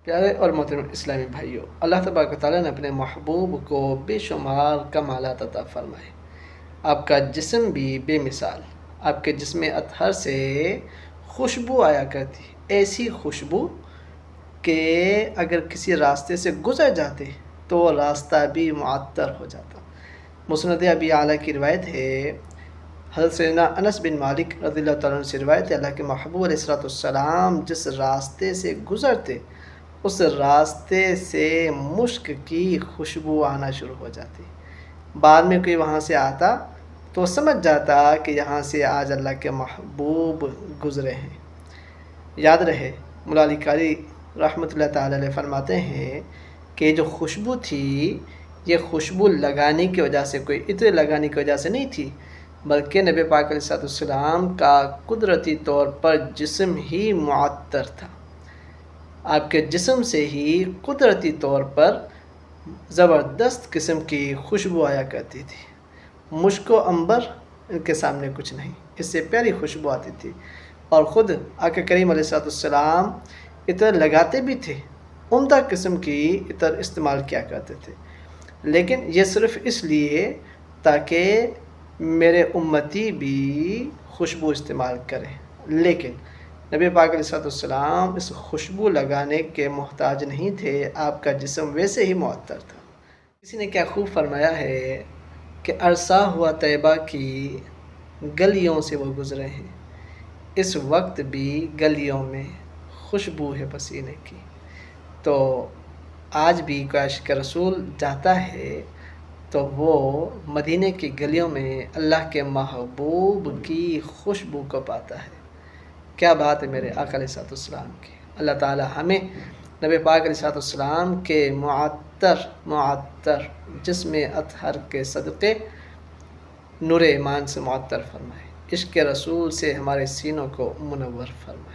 پیارے اور محترم اسلامی بھائیوں، اللہ تبارک و تعالیٰ نے اپنے محبوب کو بے شمار کمالات عطا فرمائے۔ آپ کا جسم بھی بے مثال، آپ کے جسم اطہر سے خوشبو آیا کرتی، ایسی خوشبو کہ اگر کسی راستے سے گزر جاتے تو وہ راستہ بھی معطر ہو جاتا۔ مسند ابی اعلیٰ کی روایت ہے، حضرت سیدنا انس بن مالک رضی اللہ تعالیٰ عنہ سے روایت ہے، اللہ کے محبوب علیہ السلام جس راستے سے گزرتے اس راستے سے مشک کی خوشبو آنا شروع ہو جاتی۔ بعد میں کوئی وہاں سے آتا تو سمجھ جاتا کہ یہاں سے آج اللہ کے محبوب گزرے ہیں۔ یاد رہے، مولا علی قاری رحمۃ اللہ تعالیٰ علیہ فرماتے ہیں کہ جو خوشبو تھی یہ خوشبو لگانے کی وجہ سے، کوئی عطر لگانے کی وجہ سے نہیں تھی، بلکہ نبی پاک علیہ السلام کا قدرتی طور پر جسم ہی معطر تھا۔ آپ کے جسم سے ہی قدرتی طور پر زبردست قسم کی خوشبو آیا کرتی تھی۔ مشک و عنبر ان کے سامنے کچھ نہیں، اس سے پیاری خوشبو آتی تھی۔ اور خود آقا کریم علیہ السلام عطر لگاتے بھی تھے، عمدہ قسم کی عطر استعمال کیا کرتے تھے، لیکن یہ صرف اس لیے تاکہ میرے امتی بھی خوشبو استعمال کریں۔ لیکن نبی پاک علیہ السلام اس خوشبو لگانے کے محتاج نہیں تھے، آپ کا جسم ویسے ہی معطر تھا۔ کسی نے کیا خوب فرمایا ہے کہ عرصہ ہوا طیبہ کی گلیوں سے وہ گزرے ہیں، اس وقت بھی گلیوں میں خوشبو ہے پسینے کی۔ تو آج بھی کوئی عاشق رسول جاتا ہے تو وہ مدینے کی گلیوں میں اللہ کے محبوب کی خوشبو کو پاتا ہے۔ کیا بات ہے میرے آقا علیہ السلام کی۔ اللہ تعالی ہمیں نبی پاک علیہ السلام کے معطر جسم اطہر کے صدقے نور ایمان سے معطر فرمائے، عشق رسول سے ہمارے سینوں کو منور فرمائے۔